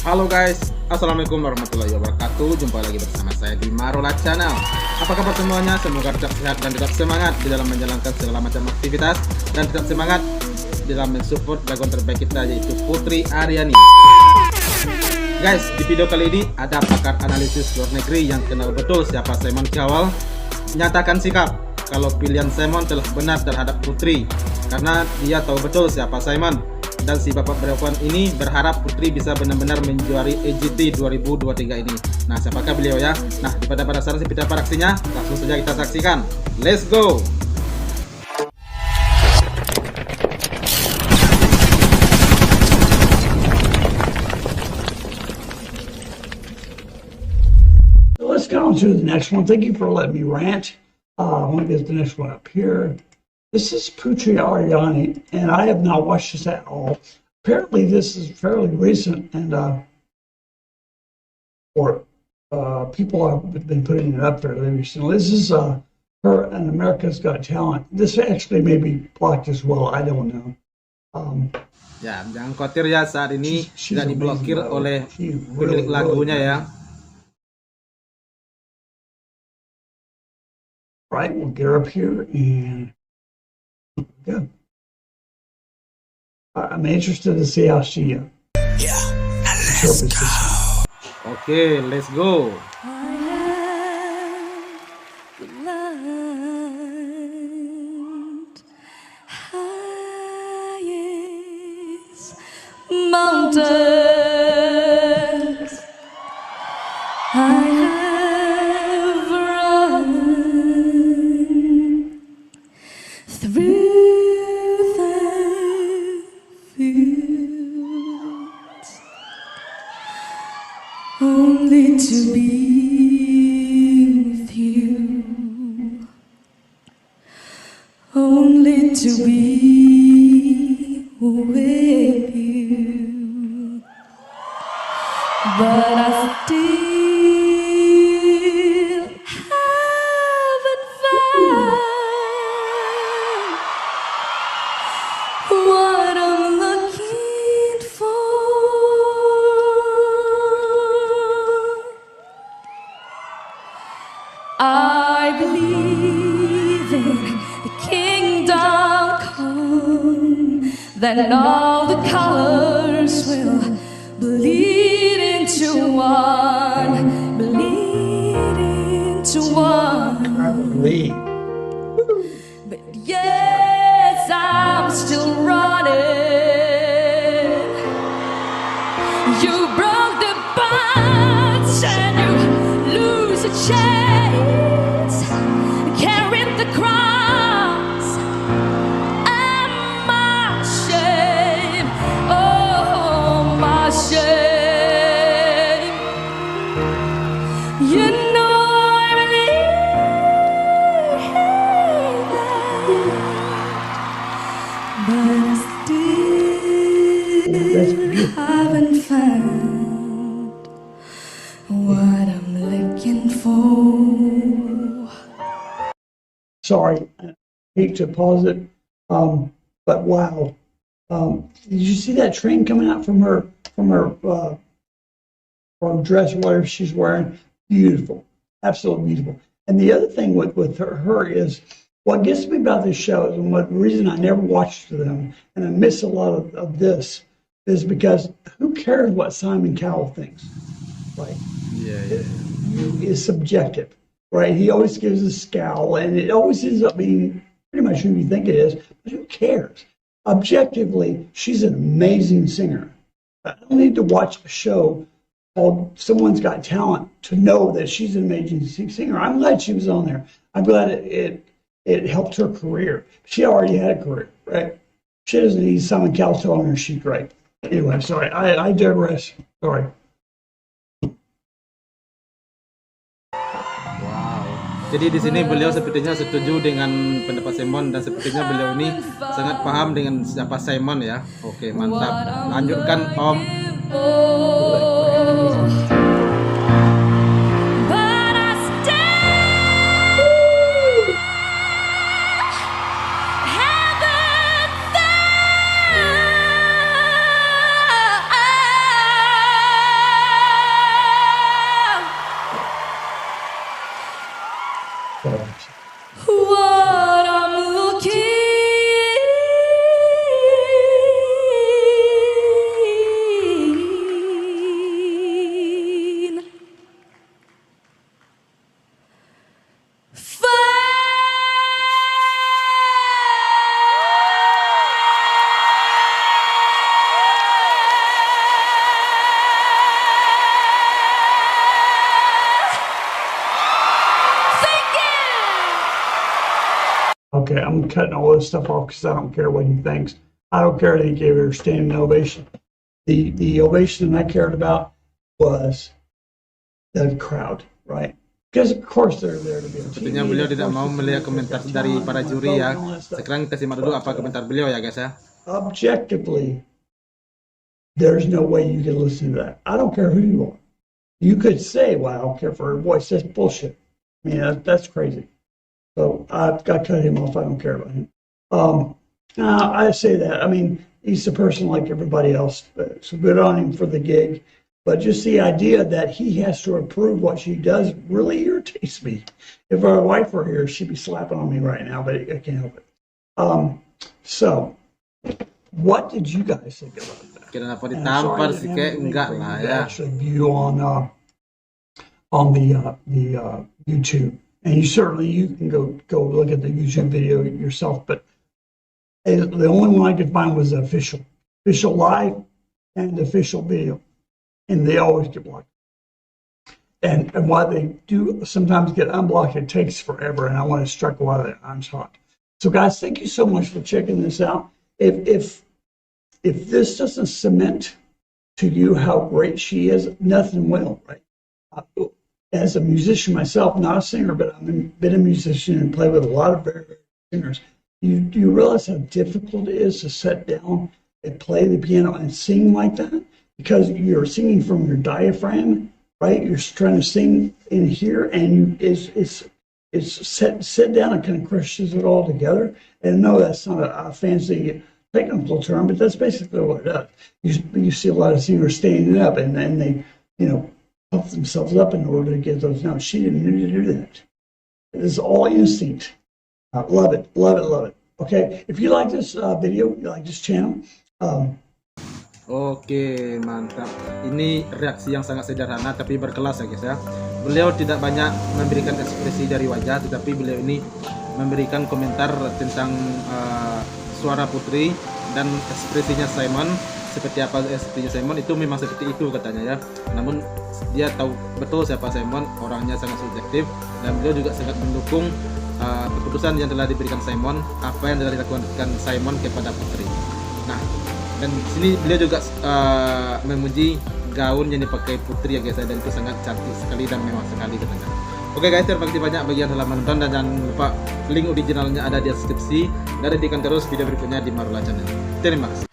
Halo guys, Assalamualaikum warahmatullahi wabarakatuh. Jumpa lagi bersama saya di Marola Chanel. Apa kabar semuanya? Semoga tetap sehat dan tetap semangat di dalam menjalankan segala macam aktivitas, dan tetap semangat di dalam mensupport lagu terbaik kita, yaitu Putri Ariani. Guys, di video kali ini ada pakar analisis luar negeri yang kenal betul siapa Simon Cowell menyatakan sikap kalau pilihan Simon telah benar terhadap Putri, karena dia tahu betul siapa Simon. Dan si bapak perempuan ini berharap Putri bisa benar-benar menjuari EGT 2023 ini. Nah, siapakah beliau ya? Nah, daripada penasaran seperti apa aksinya, langsung saja kita saksikan. Let's go! Let's get on to the next one. Thank you for letting me rant. I want to get the next one up here. This is Putri Ariani, and I have not watched this at all. Apparently, this is fairly recent, and people have been putting it up fairly recently. This is her and America's Got Talent. This actually may be blocked as well. I don't know. Ya, jangan khawatir ya, saat ini tidak diblokir oleh pemilik lagunya ya. Right, we'll get her up here and. Good. I'm interested to see how she. Let's go. Okay, let's go. Mountains I have run through the fields only to be with you, only to be with you, but I still haven't found what I'm looking for. I believe in the kingdom come, then all the colors will bleed into one, bleed into one. But yes, I'm still running. You broke the bonds and you lose a chance, carrying the cross and my shame, oh my shame. You know I believe that, but I still haven't found what I'm looking for. Sorry, I hate to pause it, but wow. Did you see that train coming out from her dress, whatever she's wearing? Beautiful, absolutely beautiful. And the other thing with her is, what gets me about this show is, and what the reason I never watched them, and I miss a lot of this, is because who cares what Simon Cowell thinks? Right? Yeah. Is subjective, right? He always gives a scowl, and it always ends up being pretty much who you think it is, but who cares? Objectively, she's an amazing singer. I don't need to watch a show called Someone's Got Talent to know that she's an amazing singer. I'm glad she was on there. I'm glad it helped her career. She already had a career, right? She doesn't need Simon Cowell telling her she's great. Anyway, sorry, I digress. Sorry. Jadi di sini beliau sepertinya setuju dengan pendapat Simon, dan sepertinya beliau ini sangat paham dengan siapa Simon ya. Oke, mantap. Lanjutkan Om. Okay, I'm cutting all this stuff off because I don't care what he thinks. I don't care that he gave her a standing ovation. The ovation I cared about was the crowd, right? Because of course they're there to be on TV. Sepertinya beliau tidak mau melihat komentar dari para juri ya. Sekarang kita simak dulu apa komentar beliau ya guys ya. Objectively, there's no way you can listen to that. I don't care who you are. You could say, well, I don't care for her voice. That's bullshit. I mean, that's crazy. So I cut him off. I don't care about him. I say that. I mean, he's a person like everybody else. So good on him for the gig. But just the idea that he has to approve what she does really irritates me. If our wife were here, she'd be slapping on me right now, but I can't help it. So, what did you guys think about that? Kenapa ditampar sih kayak enggak lah ya. Actually, view on the YouTube, and you can go look at the YouTube video yourself. But the only one I could find was the official live and the official video, and they always get blocked. And while they do sometimes get unblocked, it takes forever, and I want to strike while the iron's hot. So, guys, thank you so much for checking this out. If this doesn't cement to you how great she is, nothing will, right? As a musician myself, not a singer, but I've been a musician and played with a lot of very, very singers. You realize how difficult it is to sit down and play the piano and sing like that? Because you're singing from your diaphragm, right? You're trying to sing in here, and it's sit down and kind of crushes it all together. And no, that's not a fancy technical term, but that's basically what it does. You see a lot of singers standing up, and then they, puff themselves up in order to get those notes. She didn't need to do that. It is all instinct. Love it. Okay, if you like this video, you like this channel. Oke, mantap. Ini reaksi yang sangat sederhana tapi berkelas ya guys ya. Beliau tidak banyak memberikan ekspresi dari wajah, tetapi beliau ini memberikan komentar tentang suara Putri dan ekspresinya Simon. Seperti apa ekspresinya Simon itu memang seperti itu katanya ya. Namun dia tahu betul siapa Simon, orangnya sangat subjektif, dan beliau juga sangat mendukung keputusan yang telah diberikan Simon, apa yang telah dilakukan Simon kepada Putri. Nah, dan di sini beliau juga memuji gaun yang dipakai Putri ya guys, dan itu sangat cantik sekali dan mewah sekali katanya. Oke guys, terima kasih banyak bagi yang telah menonton, dan jangan lupa link originalnya ada di deskripsi, dan nantikan terus video berikutnya di Marola Chanel. Terima kasih.